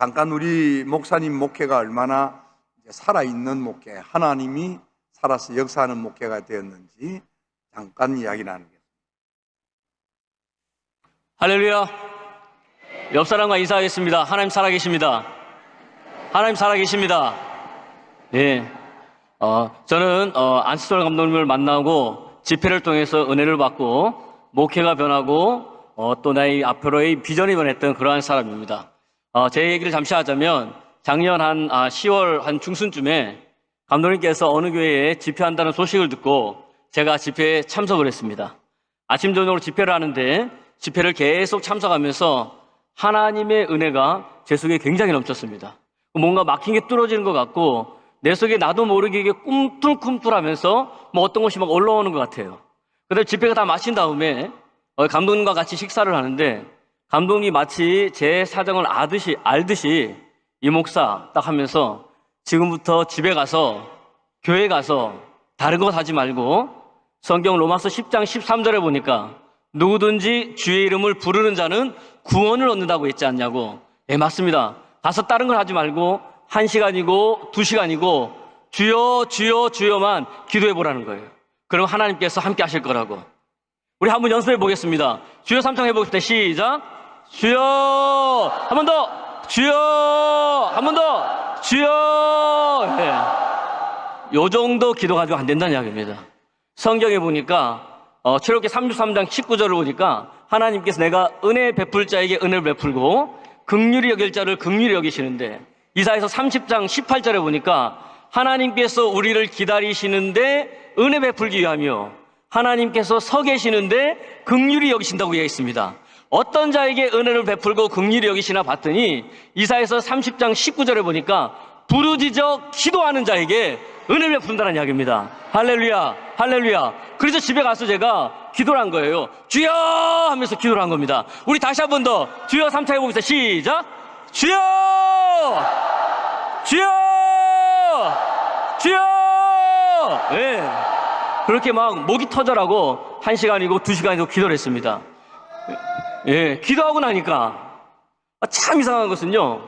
잠깐 우리 목사님 목회가 얼마나 살아있는 목회, 하나님이 살아서 역사하는 목회가 되었는지 잠깐 이야기 나누겠습니다. 할렐루야. 옆 사람과 인사하겠습니다. 하나님 살아계십니다. 하나님 살아계십니다. 예. 저는 안치솔 감독님을 만나고 집회를 통해서 은혜를 받고 목회가 변하고 또 나의 앞으로의 비전이 변했던 그러한 사람입니다. 제 얘기를 잠시 하자면 작년 한 10월 한 중순쯤에 감독님께서 어느 교회에 집회한다는 소식을 듣고 제가 집회에 참석을 했습니다. 아침 저녁으로 집회를 하는데 집회를 계속 참석하면서 하나님의 은혜가 제 속에 굉장히 넘쳤습니다. 뭔가 막힌 게 뚫어지는 것 같고 내 속에 나도 모르게 이게 꿈틀꿈틀하면서 뭐 어떤 것이 막 올라오는 것 같아요. 그런데 집회가 다 마친 다음에 감독님과 같이 식사를 하는데 감독님이 마치 제 사정을 알듯이 이 목사 딱 하면서 지금부터 집에 가서 교회 가서 다른 것 하지 말고 성경 로마서 10장 13절에 보니까 누구든지 주의 이름을 부르는 자는 구원을 얻는다고 했지 않냐고. 예, 맞습니다. 가서 다른 걸 하지 말고 1시간이고 2시간이고 주여 주여 주여만 기도해 보라는 거예요. 그럼 하나님께서 함께 하실 거라고. 우리 한번 연습해 보겠습니다. 주여 3청 해보겠습니다. 시작. 주여. 한 번 더. 주여. 한 번 더. 주여. 예. 요 정도 기도 가지고 안 된다는 이야기입니다. 성경에 보니까 출애굽기 33장 19절을 보니까 하나님께서 내가 은혜 베풀 자에게 은혜를 베풀고 긍휼히 여길 자를 긍휼히 여기시는데, 이사야서 30장 18절에 보니까 하나님께서 우리를 기다리시는데 은혜 베풀기 위하며 하나님께서 서 계시는데 긍휼히 여기신다고 이야기했습니다. 어떤 자에게 은혜를 베풀고 긍휼히 여기시나 봤더니 이사야서 30장 19절에 보니까 부르짖어 기도하는 자에게 은혜를 베푼다는 이야기입니다. 할렐루야, 할렐루야. 그래서 집에 가서 제가 기도를 한 거예요. 주여 하면서 기도를 한 겁니다. 우리 다시 한 번 더 주여 3차 해보겠습니다. 시작. 주여, 주여, 주여. 예. 그렇게 막 목이 터져라고 1시간이고 2시간이고 기도를 했습니다. 예. 기도하고 나니까 참 이상한 것은요,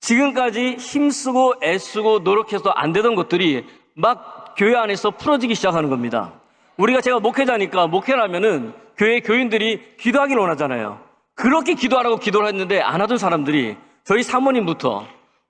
지금까지 힘쓰고 애쓰고 노력해서 안 되던 것들이 막 교회 안에서 풀어지기 시작하는 겁니다. 제가 목회자니까 목회를 하면은 교회 교인들이 기도하기를 원하잖아요. 그렇게 기도하라고 기도를 했는데 안 하던 사람들이 저희 사모님부터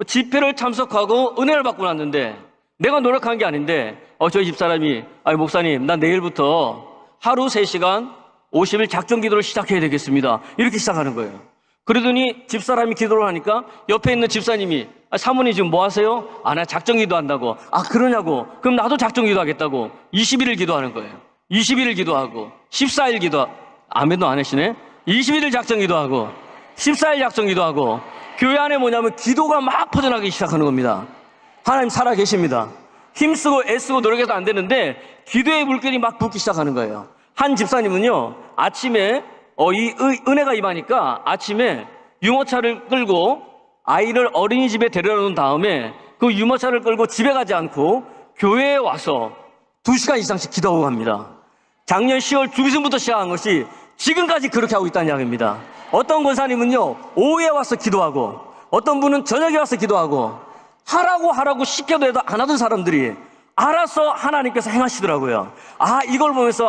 집회를 참석하고 은혜를 받고 났는데 내가 노력한 게 아닌데 저희 집사람이 목사님 난 내일부터 하루 3시간 50일 작정 기도를 시작해야 되겠습니다. 이렇게 시작하는 거예요. 그러더니 집사람이 기도를 하니까 옆에 있는 집사님이 사모님 지금 뭐 하세요? 나 작정 기도한다고. 그러냐고. 그럼 나도 작정 기도하겠다고 21일 기도하는 거예요. 21일 기도하고 14일 아멘도 안 하시네. 21일 작정 기도하고 14일 작정 기도하고 교회 안에 뭐냐면 기도가 막 퍼져나가기 시작하는 겁니다. 하나님 살아계십니다. 힘쓰고 애쓰고 노력해서 안 되는데 기도의 물결이 막 붓기 시작하는 거예요. 한 집사님은요, 아침에 이 은혜가 임하니까 아침에 유모차를 끌고 아이를 어린이집에 데려다 놓은 다음에 그 유모차를 끌고 집에 가지 않고 교회에 와서 2시간 이상씩 기도하고 갑니다. 작년 10월 중순부터 시작한 것이 지금까지 그렇게 하고 있다는 이야기입니다. 어떤 권사님은요, 오후에 와서 기도하고 어떤 분은 저녁에 와서 기도하고 하라고 시켜도 해도 안 하던 사람들이 알아서 하나님께서 행하시더라고요. 이걸 보면서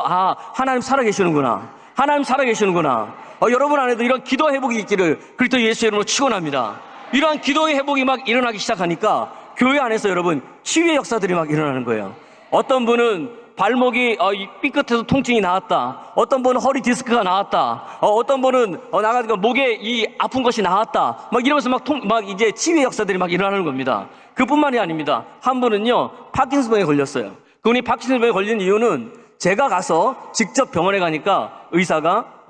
하나님 살아계시는구나. 하나님 살아계시는구나. 여러분 안에도 이런 기도 회복이 있기를 그리스도 예수의 이름으로 축원합니다. 이러한 기도의 회복이 막 일어나기 시작하니까 교회 안에서 여러분 치유의 역사들이 막 일어나는 거예요. 어떤 분은 발목이 삐끗해서 통증이 나왔다. 어떤 분은 허리 디스크가 나왔다. 어떤 분은 나가니까 목에 이 아픈 것이 나왔다. 막 이러면서 막 이제 치유의 역사들이 막 일어나는 겁니다. 그뿐만이 아닙니다. 한 분은요, 파킨슨병에 걸렸어요. 그분이 파킨슨병에 걸린 이유는 제가 가서 직접 병원에 가니까 의사가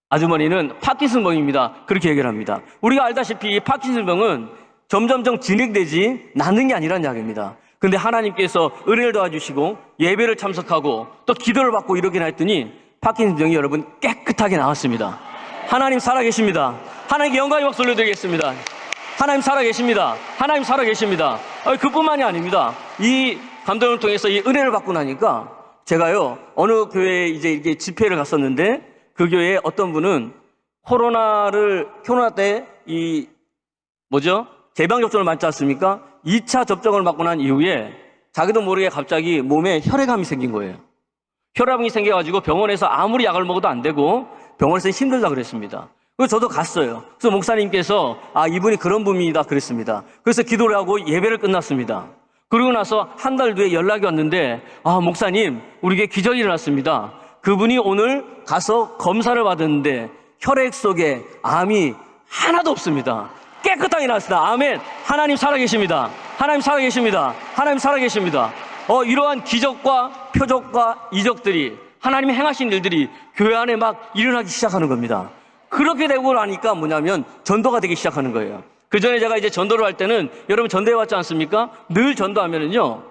아주머니는 파킨슨병입니다. 그렇게 얘기를 합니다. 우리가 알다시피 파킨슨병은 점점점 진행되지 낫는 게 아니라는 이야기입니다. 근데 하나님께서 은혜를 도와주시고 예배를 참석하고 또 기도를 받고 이러긴 했더니 파킨슨병이 여러분 깨끗하게 나왔습니다. 하나님 살아계십니다. 하나님께 영광의 박수 올려드리겠습니다. 하나님 살아계십니다. 하나님 살아계십니다. 그뿐만이 아닙니다. 이 감동을 통해서 이 은혜를 받고 나니까 제가요, 어느 교회에 이제 이렇게 집회를 갔었는데 그 교회에 어떤 분은 코로나 때 이 뭐죠? 개방 접종을 맞지 않습니까? 2차 접종을 맞고 난 이후에 자기도 모르게 갑자기 몸에 혈액암이 생긴 거예요. 혈압이 생겨가지고 병원에서 아무리 약을 먹어도 안 되고 병원에서 힘들다 그랬습니다. 그래서 저도 갔어요. 그래서 목사님께서 이분이 그런 분이다 그랬습니다. 그래서 기도를 하고 예배를 끝났습니다. 그리고 나서 한 달 뒤에 연락이 왔는데 목사님 우리에게 기적이 일어났습니다. 그분이 오늘 가서 검사를 받았는데 혈액 속에 암이 하나도 없습니다. 깨끗하게 나왔습니다. 아멘. 하나님 살아계십니다. 하나님 살아계십니다. 하나님 살아계십니다. 이러한 기적과 표적과 이적들이 하나님이 행하신 일들이 교회 안에 막 일어나기 시작하는 겁니다. 그렇게 되고 나니까 뭐냐면 전도가 되기 시작하는 거예요. 그 전에 제가 이제 전도를 할 때는 여러분 전도해 왔지 않습니까? 늘 전도하면은요,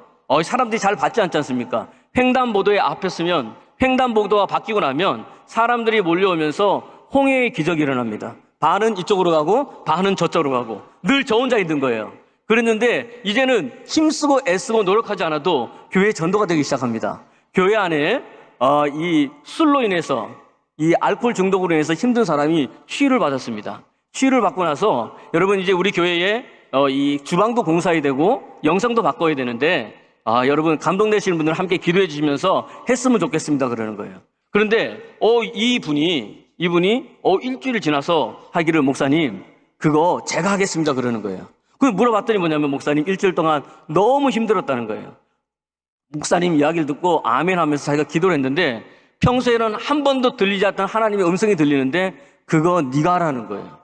사람들이 잘 받지 않지 않습니까? 횡단보도에 앞에 서면 횡단보도가 바뀌고 나면 사람들이 몰려오면서 홍해의 기적이 일어납니다. 반은 이쪽으로 가고 반은 저쪽으로 가고 늘 저 혼자 있는 거예요. 그랬는데 이제는 힘쓰고 애쓰고 노력하지 않아도 교회 전도가 되기 시작합니다. 교회 안에 이 술로 인해서 이 알코올 중독으로 인해서 힘든 사람이 치유를 받았습니다. 치유를 받고 나서 여러분 이제 우리 교회에 이 주방도 공사해야 되고 영상도 바꿔야 되는데 여러분 감동되시는 분들 함께 기도해 주시면서 했으면 좋겠습니다 그러는 거예요. 그런데 이분이 일주일 지나서 하기를 목사님 그거 제가 하겠습니다 그러는 거예요. 그 물어봤더니 뭐냐면 목사님 일주일 동안 너무 힘들었다는 거예요. 목사님 이야기를 듣고 아멘 하면서 자기가 기도를 했는데 평소에는 한 번도 들리지 않던 하나님의 음성이 들리는데 그거 네가 하라는 거예요.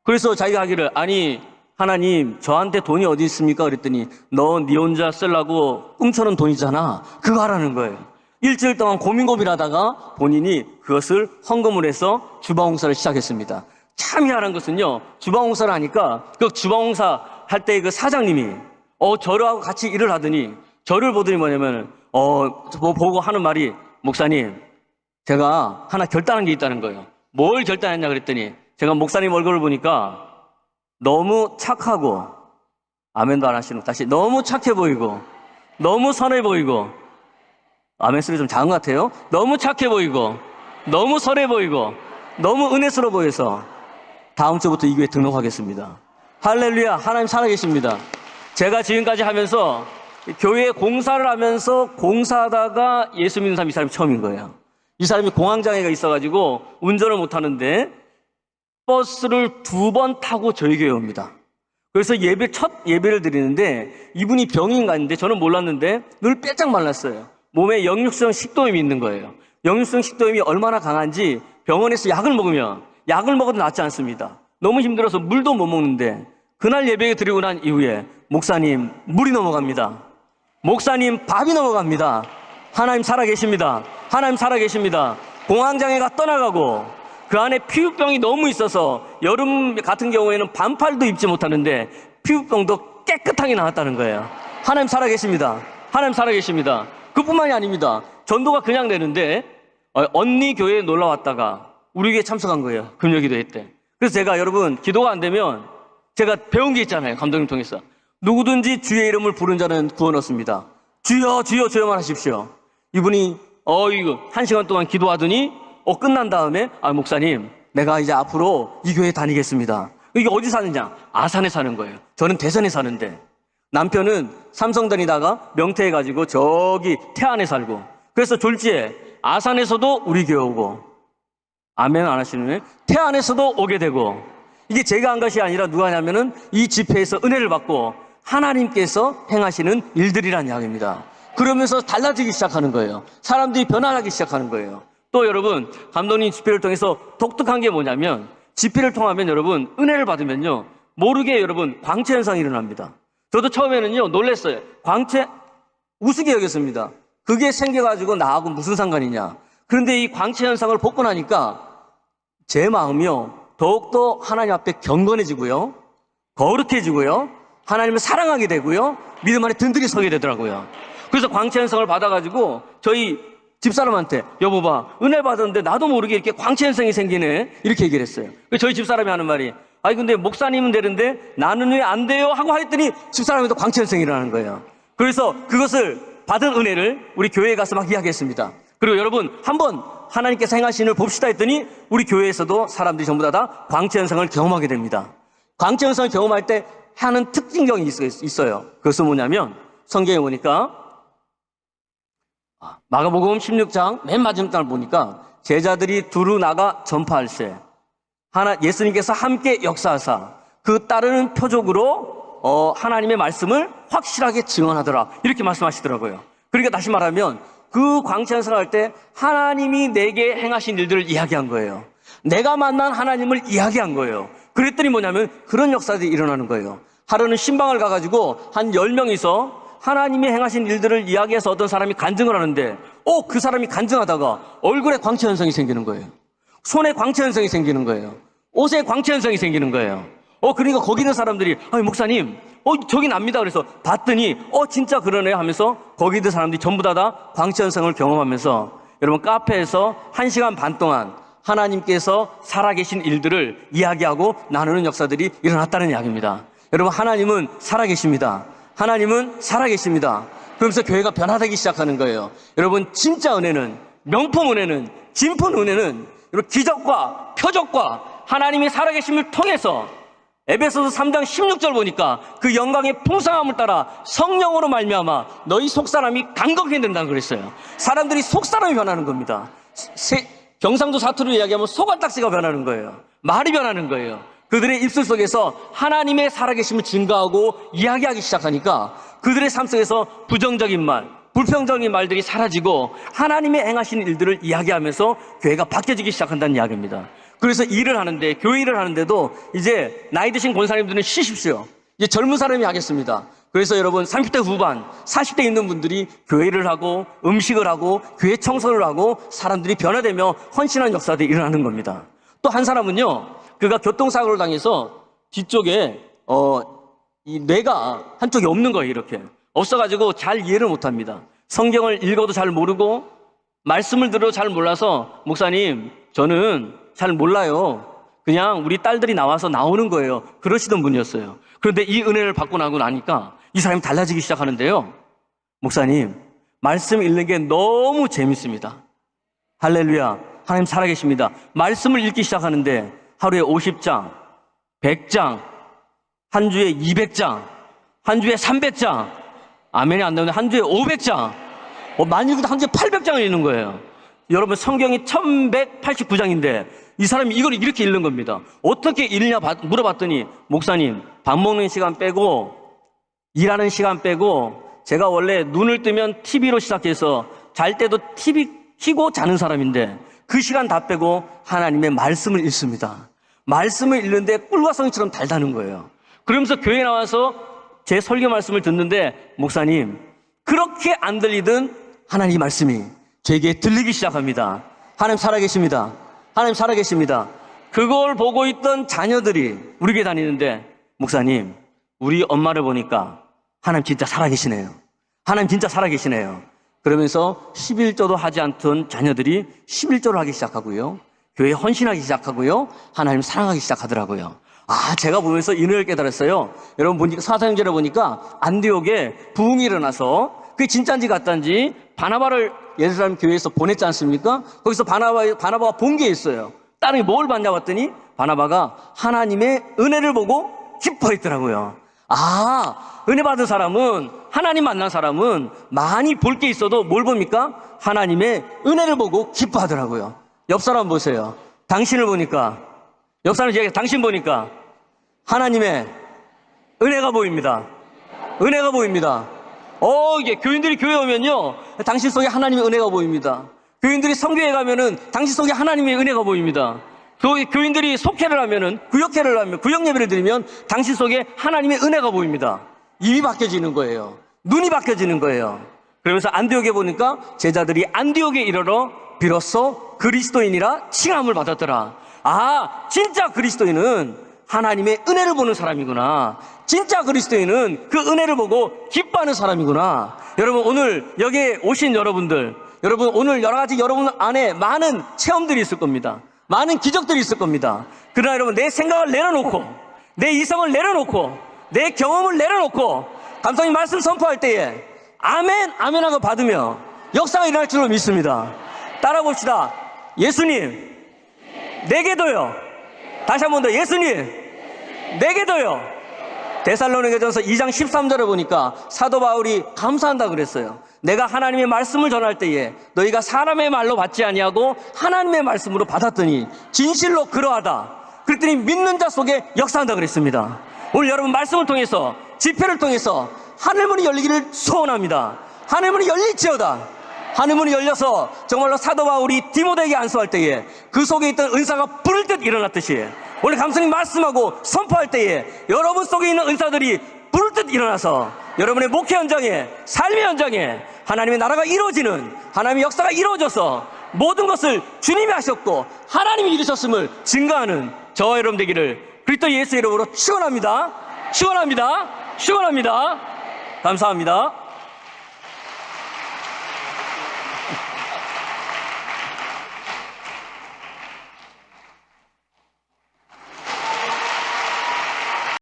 그래서 자기가 하기를 아니 하나님 저한테 돈이 어디 있습니까? 그랬더니 너 네 혼자 쓰려고 훔쳐놓은 돈이잖아. 그거 하라는 거예요. 일주일 동안 고민하다가 본인이 그것을 헌금을 해서 주방공사를 시작했습니다. 참 희한한 것은요, 주방공사를 하니까 그 주방공사 할 때 그 사장님이 저하고 같이 일을 하더니 저를 보더니 뭐냐면 보고 하는 말이 목사님 제가 하나 결단한 게 있다는 거예요. 뭘 결단했냐 그랬더니 제가 목사님 얼굴을 보니까 너무 착하고 아멘도 안 하시는 다시 너무 착해 보이고 너무 선해 보이고 아멘 소리 좀 작은 것 같아요. 너무 착해 보이고 너무 선해 보이고 너무 은혜스러워 보여서 다음 주부터 이 교회 등록하겠습니다. 할렐루야. 하나님 살아계십니다. 제가 지금까지 하면서 교회 공사를 하면서 공사하다가 예수 믿는 사람이 이 사람이 처음인 거예요. 이 사람이 공황장애가 있어가지고 운전을 못하는데 버스를 2번 타고 저희 교회에 옵니다. 그래서 첫 예배를 드리는데 이분이 병인 갔는데 저는 몰랐는데 늘 빼짝 말랐어요. 몸에 역류성 식도염이 있는 거예요. 역류성 식도염이 얼마나 강한지 병원에서 약을 먹어도 낫지 않습니다. 너무 힘들어서 물도 못 먹는데 그날 예배 드리고 난 이후에 목사님 물이 넘어갑니다. 목사님 밥이 넘어갑니다. 하나님 살아계십니다. 하나님 살아계십니다. 공황장애가 떠나가고 그 안에 피부병이 너무 있어서 여름 같은 경우에는 반팔도 입지 못하는데 피부병도 깨끗하게 나왔다는 거예요. 하나님 살아계십니다. 하나님 살아계십니다. 그뿐만이 아닙니다. 전도가 그냥 되는데 언니 교회에 놀러 왔다가 우리 교회에 참석한 거예요. 금요기도회 때. 그래서 제가 여러분 기도가 안 되면 제가 배운 게 있잖아요. 감독님 통해서 누구든지 주의 이름을 부른 자는 구원 얻습니다. 주여 주여 주여만 하십시오. 이분이 이거 1시간 동안 기도하더니 끝난 다음에 목사님 내가 이제 앞으로 이 교회 다니겠습니다. 이게 어디 사느냐? 아산에 사는 거예요. 저는 대전에 사는데 남편은 삼성 다니다가 명태에 가지고 저기 태안에 살고 그래서 졸지에 아산에서도 우리 교회 오고 아멘 안 하시는 태안에서도 오게 되고 이게 제가 한 것이 아니라 누가 하냐면은 이 집회에서 은혜를 받고 하나님께서 행하시는 일들이란 이야기입니다. 그러면서 달라지기 시작하는 거예요. 사람들이 변화하기 시작하는 거예요. 또 여러분 감독님 집회를 통해서 독특한 게 뭐냐면 집회를 통하면 여러분 은혜를 받으면요 모르게 여러분 광채 현상이 일어납니다. 저도 처음에는요 놀랐어요. 광채 우습게 여겼습니다. 그게 생겨가지고 나하고 무슨 상관이냐. 그런데 이 광채 현상을 벗고 나니까 제 마음이요 더욱더 하나님 앞에 경건해지고요 거룩해지고요 하나님을 사랑하게 되고요 믿음 안에 든든히 서게 되더라고요. 그래서 광채 현상을 받아가지고 저희 집사람한테 여보 봐 은혜 받았는데 나도 모르게 이렇게 광채 현상이 생기네 이렇게 얘기를 했어요. 저희 집사람이 하는 말이 근데 목사님은 되는데 나는 왜 안 돼요? 하고 했더니 집사람에도 광채 현상이 일어나는 거예요. 그래서 그것을 받은 은혜를 우리 교회에 가서 막 이야기했습니다. 그리고 여러분 한번 하나님께서 행하신 일을 봅시다 했더니 우리 교회에서도 사람들이 전부 다 광채 현상을 경험하게 됩니다. 광채 현상을 경험할 때 하는 특징적인 게 있어요. 그것은 뭐냐면 성경에 보니까 마가복음 16장 맨 마지막 장을 보니까 제자들이 두루 나가 전파할세 예수님께서 함께 역사하사 그 따르는 표적으로 하나님의 말씀을 확실하게 증언하더라 이렇게 말씀하시더라고요. 그러니까 다시 말하면 그 광채 현상을 할 때 하나님이 내게 행하신 일들을 이야기한 거예요. 내가 만난 하나님을 이야기한 거예요. 그랬더니 뭐냐면 그런 역사들이 일어나는 거예요. 하루는 신방을 가가지고 한 10명이서 하나님이 행하신 일들을 이야기해서 어떤 사람이 간증을 하는데 그 사람이 간증하다가 얼굴에 광채 현상이 생기는 거예요. 손에 광채 현상이 생기는 거예요. 옷에 광채 현상이 생기는 거예요. 그러니까 거기 있는 사람들이 목사님 저기 납니다. 그래서 봤더니 진짜 그러네 하면서 거기 있는 사람들이 전부 다 광채 현상을 경험하면서 여러분 카페에서 1시간 반 동안 하나님께서 살아계신 일들을 이야기하고 나누는 역사들이 일어났다는 이야기입니다. 여러분 하나님은 살아계십니다. 하나님은 살아계십니다. 그러면서 교회가 변화되기 시작하는 거예요. 여러분 진짜 은혜는, 명품 은혜는, 진품 은혜는 여러분 기적과 표적과 하나님이 살아계심을 통해서 에베소서 3장 16절 보니까 그 영광의 풍성함을 따라 성령으로 말미암아 너희 속사람이 강건케 된다고 그랬어요. 사람들이 속사람이 변하는 겁니다. 경상도 사투리로 이야기하면 소갈딱지가 변하는 거예요. 말이 변하는 거예요. 그들의 입술 속에서 하나님의 살아계심을 증거하고 이야기하기 시작하니까 그들의 삶 속에서 부정적인 말, 불평적인 말들이 사라지고 하나님의 행하신 일들을 이야기하면서 교회가 바뀌어지기 시작한다는 이야기입니다. 그래서 일을 하는데, 교회 일을 하는데도 이제 나이 드신 권사님들은 쉬십시오. 이제 젊은 사람이 하겠습니다. 그래서 여러분 30대 후반, 40대 있는 분들이 교회를 하고 음식을 하고 교회 청소를 하고 사람들이 변화되며 헌신한 역사들이 일어나는 겁니다. 또 한 사람은요, 그가 교통사고를 당해서 뒤쪽에 이 뇌가 한쪽이 없는 거예요. 이렇게 없어가지고 잘 이해를 못합니다. 성경을 읽어도 잘 모르고 말씀을 들어도 잘 몰라서 목사님 저는 잘 몰라요. 그냥 우리 딸들이 나와서 나오는 거예요. 그러시던 분이었어요. 그런데 이 은혜를 받고 나고 나니까 이 사람이 달라지기 시작하는데요. 목사님 말씀 읽는 게 너무 재밌습니다. 할렐루야. 하나님 살아계십니다. 말씀을 읽기 시작하는데 하루에 50장, 100장, 한 주에 200장, 한 주에 300장, 아멘이 안 나오는데 한 주에 500장, 많이 읽어도 한 주에 800장을 읽는 거예요. 여러분 성경이 1189장인데 이 사람이 이걸 이렇게 읽는 겁니다. 어떻게 읽냐 물어봤더니 목사님 밥 먹는 시간 빼고 일하는 시간 빼고 제가 원래 눈을 뜨면 TV로 시작해서 잘 때도 TV 켜고 자는 사람인데 그 시간 다 빼고 하나님의 말씀을 읽습니다. 말씀을 읽는데 꿀과 성처럼 달다는 거예요. 그러면서 교회에 나와서 제 설교 말씀을 듣는데 목사님 그렇게 안 들리던 하나님 말씀이 제게 들리기 시작합니다. 하나님 살아계십니다. 하나님 살아계십니다. 그걸 보고 있던 자녀들이 우리 교회 다니는데 목사님 우리 엄마를 보니까 하나님 진짜 살아계시네요. 하나님 진짜 살아계시네요. 그러면서 11조도 하지 않던 자녀들이 11조를 하기 시작하고요. 교회에 헌신하기 시작하고요. 하나님 사랑하기 시작하더라고요. 제가 보면서 이 은혜를 깨달았어요. 여러분 보니까 사사행전에 보니까 안디옥에 부흥이 일어나서 그게 진짜인지 가짜인지 바나바를 예루살렘 교회에서 보냈지 않습니까? 거기서 바나바가 본 게 있어요. 딸이 뭘 봤냐 봤더니 바나바가 하나님의 은혜를 보고 기뻐했더라고요. 은혜 받은 사람은, 하나님 만난 사람은 많이 볼 게 있어도 뭘 봅니까? 하나님의 은혜를 보고 기뻐하더라고요. 옆 사람 보세요. 당신을 보니까, 옆 사람 얘기해, 당신 보니까 하나님의 은혜가 보입니다. 은혜가 보입니다. 이게 교인들이 교회 오면요, 당신 속에 하나님의 은혜가 보입니다. 교인들이 성교회 가면은 당신 속에 하나님의 은혜가 보입니다. 교인들이 속회를 하면은, 구역회를 하면, 구역 예배를 드리면 당신 속에 하나님의 은혜가 보입니다. 입이 바뀌어지는 거예요. 눈이 바뀌어지는 거예요. 그러면서 안디옥에 보니까 제자들이 안디옥에 이르러 비로소 그리스도인이라 칭함을 받았더라. 진짜 그리스도인은 하나님의 은혜를 보는 사람이구나. 진짜 그리스도인은 그 은혜를 보고 기뻐하는 사람이구나. 여러분 오늘 여기에 오신 여러분들, 여러분 오늘 여러 가지 여러분 안에 많은 체험들이 있을 겁니다. 많은 기적들이 있을 겁니다. 그러나 여러분 내 생각을 내려놓고, 내 이성을 내려놓고, 내 경험을 내려놓고 감독님 말씀 선포할 때에 아멘 아멘 하고 받으며 역사가 일어날 줄로 믿습니다. 따라 봅시다. 예수님 내게도요. 다시 한 번 더. 예수님 내게도요. 데살로니가전서 2장 13절에 보니까 사도 바울이 감사한다 그랬어요. 내가 하나님의 말씀을 전할 때에 너희가 사람의 말로 받지 아니하고 하나님의 말씀으로 받았더니 진실로 그러하다. 그랬더니 믿는 자 속에 역사한다 그랬습니다. 오늘 여러분 말씀을 통해서, 집회를 통해서 하늘문이 열리기를 소원합니다. 하늘문이 열릴지어다. 하늘문이 열려서 정말로 사도 바울이 디모데에게 안수할 때에 그 속에 있던 은사가 불을 듯 일어났듯이 오늘 감독님 말씀하고 선포할 때에 여러분 속에 있는 은사들이 불을 듯 일어나서 여러분의 목회 현장에, 삶의 현장에 하나님의 나라가 이루어지는, 하나님의 역사가 이루어져서 모든 것을 주님이 하셨고 하나님이 이루셨음을 증거하는 저와 여러분 되기를 그리스도 예수 이름으로 축원합니다. 축원합니다. 축원합니다. 감사합니다.